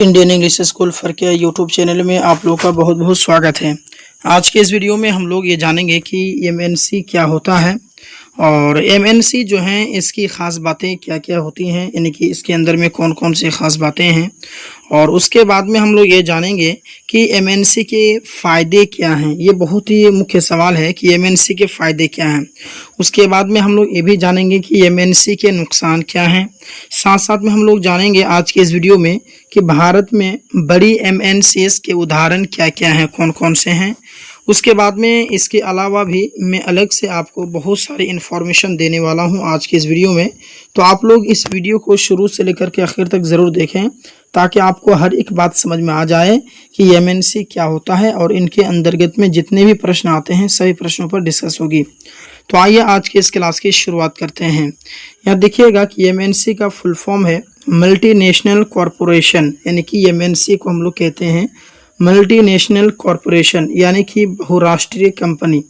Indian English school Farkiya YouTube channel में आप लोगों का बहुत बहुत स्वागत है। आज के इस वीडियो में हम लोग ये जानेंगे कि एमएनसी क्या होता है और एमएनसी जो है इसकी ख़ास बातें क्या क्या होती हैं, यानी कि इसके अंदर में कौन कौन सी ख़ास बातें हैं। और उसके बाद में हम लोग ये जानेंगे कि एमएनसी के फ़ायदे क्या हैं। ये बहुत ही मुख्य सवाल है कि एमएनसी के फ़ायदे क्या हैं। उसके बाद में हम लोग ये भी जानेंगे कि एमएनसी के नुकसान क्या हैं। साथ साथ में हम लोग जानेंगे आज के इस वीडियो में कि भारत में बड़ी एमएनसीज के उदाहरण क्या क्या हैं, कौन कौन से हैं। उसके बाद में इसके अलावा भी मैं अलग से आपको बहुत सारी इन्फॉर्मेशन देने वाला हूं आज के इस वीडियो में। तो आप लोग इस वीडियो को शुरू से लेकर के आखिर तक ज़रूर देखें ताकि आपको हर एक बात समझ में आ जाए कि एमएनसी क्या होता है और इनके अंतर्गत में जितने भी प्रश्न आते हैं सभी प्रश्नों पर डिस्कस होगी। तो आइए आज के इस क्लास की शुरुआत करते हैं। यहाँ देखिएगा कि एमएनसी का फुल फॉर्म है मल्टीनेशनल कॉरपोरेशन, यानी कि एमएनसी को हम लोग कहते हैं मल्टीनेशनल कॉरपोरेशन, यानी कि बहुराष्ट्रीय कंपनी।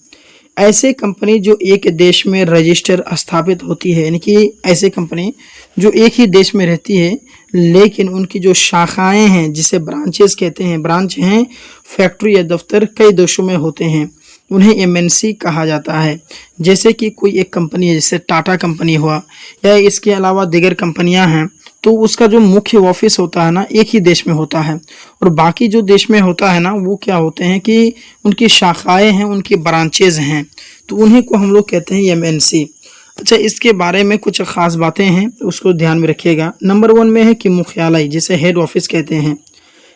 ऐसे कंपनी जो एक देश में रजिस्टर स्थापित होती है, यानी कि ऐसे कंपनी जो एक ही देश में रहती है लेकिन उनकी जो शाखाएं हैं जिसे ब्रांचेस कहते हैं, ब्रांच हैं फैक्ट्री या दफ्तर कई देशों में होते हैं, उन्हें एमएनसी कहा जाता है। जैसे कि कोई एक कंपनी है, जैसे टाटा कंपनी हुआ या इसके अलावा दीगर कंपनियां हैं, तो उसका जो मुख्य ऑफिस होता है ना एक ही देश में होता है और बाकी जो देश में होता है ना वो क्या होते हैं कि उनकी शाखाएं हैं, उनकी ब्रांचेज हैं, तो उन्हीं को हम लोग कहते हैं एमएनसी। अच्छा, इसके बारे में कुछ ख़ास बातें हैं उसको ध्यान में रखिएगा। नंबर 1 में है कि मुख्यालय, जिसे हेड ऑफिस कहते हैं।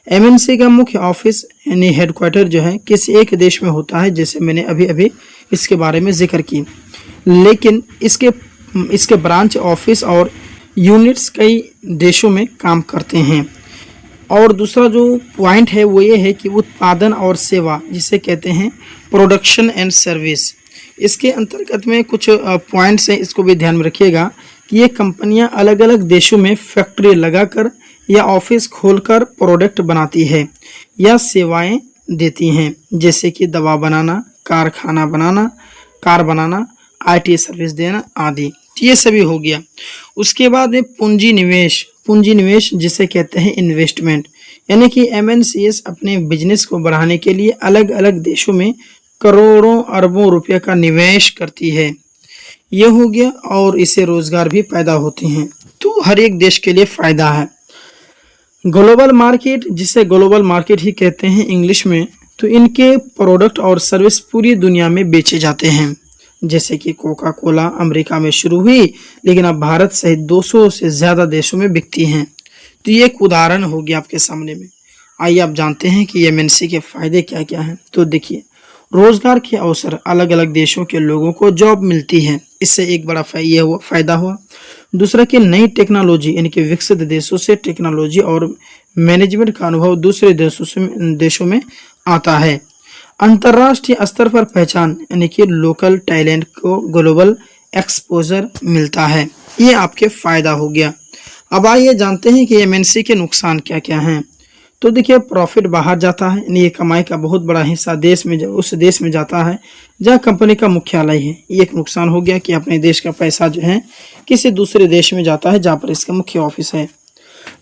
एमएनसी का मुख्य ऑफिस यानी हेडक्वार्टर जो है किसी एक देश में होता है, जैसे मैंने अभी अभी इसके बारे में जिक्र की, लेकिन इसके ब्रांच ऑफिस और यूनिट्स कई देशों में काम करते हैं। और दूसरा जो पॉइंट है वो ये है कि उत्पादन और सेवा, जिसे कहते हैं प्रोडक्शन एंड सर्विस, इसके अंतर्गत में कुछ पॉइंट्स हैं, इसको भी ध्यान में रखिएगा कि ये कंपनियां अलग अलग देशों में फैक्ट्री लगाकर या ऑफिस खोलकर प्रोडक्ट बनाती है या सेवाएं देती हैं, जैसे कि दवा बनाना, कारखाना बनाना, कार बनाना, आईटी सर्विस देना आदि। ये सभी हो गया। उसके बाद में पूंजी निवेश जिसे कहते हैं इन्वेस्टमेंट, यानी कि एमएनसीएस अपने बिजनेस को बढ़ाने के लिए अलग अलग देशों में करोड़ों अरबों रुपए का निवेश करती है। यह हो गया। और इससे रोजगार भी पैदा होते हैं, तो हर एक देश के लिए फायदा है। ग्लोबल मार्केट, जिसे ग्लोबल मार्केट ही कहते हैं इंग्लिश में, तो इनके प्रोडक्ट और सर्विस पूरी दुनिया में बेचे जाते हैं। जैसे कि कोका कोला अमेरिका में शुरू हुई लेकिन अब भारत सहित 200 से ज़्यादा देशों में बिकती हैं। तो ये एक उदाहरण हो गया आपके सामने में। आइए आप जानते हैं कि एमएनसी के फायदे क्या क्या हैं। तो देखिए, रोजगार के अवसर, अलग अलग देशों के लोगों को जॉब मिलती है, इससे एक बड़ा फायदा हुआ। दूसरा कि नई टेक्नोलॉजी, यानी कि विकसित देशों से टेक्नोलॉजी और मैनेजमेंट का अनुभव दूसरे देशों में आता है। अंतर्राष्ट्रीय स्तर पर पहचान, यानी कि लोकल टैलेंट को ग्लोबल एक्सपोजर मिलता है। ये आपके फायदा हो गया। अब आइए जानते हैं कि एमएनसी के नुकसान क्या क्या हैं। तो देखिए, प्रॉफिट बाहर जाता है, यानी ये कमाई का बहुत बड़ा हिस्सा उस देश में जाता है जहाँ कंपनी का मुख्यालय है। ये एक नुकसान हो गया कि अपने देश का पैसा जो है किसी दूसरे देश में जाता है जहाँ पर इसका मुख्य ऑफिस है।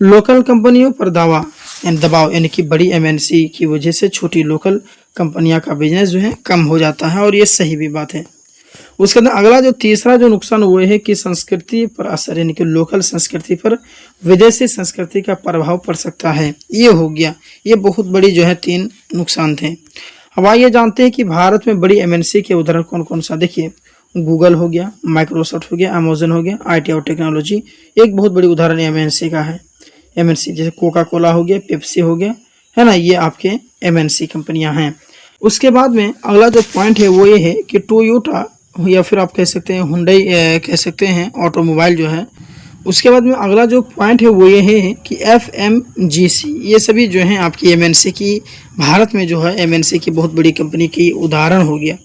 लोकल कंपनियों पर दबाव, यानी कि बड़ी एमएनसी की वजह से छोटी लोकल कंपनियां का बिजनेस जो है कम हो जाता है, और ये सही भी बात है। उसके अंदर अगला जो तीसरा जो नुकसान वो है कि संस्कृति पर असर, यानी कि लोकल संस्कृति पर विदेशी संस्कृति का प्रभाव पड़ सकता है। ये हो गया। ये बहुत बड़ी जो है 3 नुकसान थे। अब आइए जानते हैं कि भारत में बड़ी एमएनसी के उदाहरण कौन कौन सा। देखिए, गूगल हो गया, माइक्रोसॉफ्ट हो गया, अमेजन हो गया, आईटी और टेक्नोलॉजी एक बहुत बड़ी उदाहरण एमएनसी का है। एमएनसी जैसे कोका कोला हो गया, पेप्सी हो गया, है ना, ये आपके एमएनसी कंपनियां हैं। उसके बाद में अगला जो पॉइंट है वो ये है कि टोयोटा या फिर आप कह सकते हैं हुंडई कह सकते हैं ऑटोमोबाइल जो है। उसके बाद में अगला जो पॉइंट है वो ये है कि एफएमजीसी, ये सभी जो हैं आपकी एमएनसी की, भारत में जो है एमएनसी की बहुत बड़ी कंपनी की उदाहरण हो गया।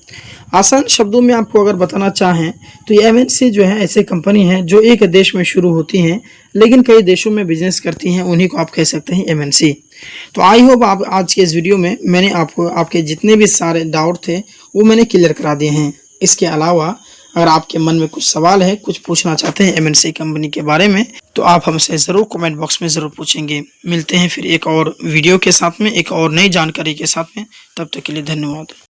आसान शब्दों में आपको अगर बताना चाहें तो ये एमएनसी जो है ऐसे कंपनी हैं जो एक देश में शुरू होती हैं लेकिन कई देशों में बिजनेस करती हैं, उन्हीं को आप कह सकते हैं एमएनसी। तो आई होप आप आज के इस वीडियो में मैंने आपको आपके जितने भी सारे डाउट थे वो मैंने क्लियर करा दिए हैं। इसके अलावा अगर आपके मन में कुछ सवाल है, कुछ पूछना चाहते हैं एमएनसी कंपनी के बारे में, तो आप हमसे ज़रूर कमेंट बॉक्स में ज़रूर पूछेंगे। मिलते हैं फिर एक और वीडियो के साथ में, एक और नई जानकारी के साथ में। तब तक के लिए धन्यवाद।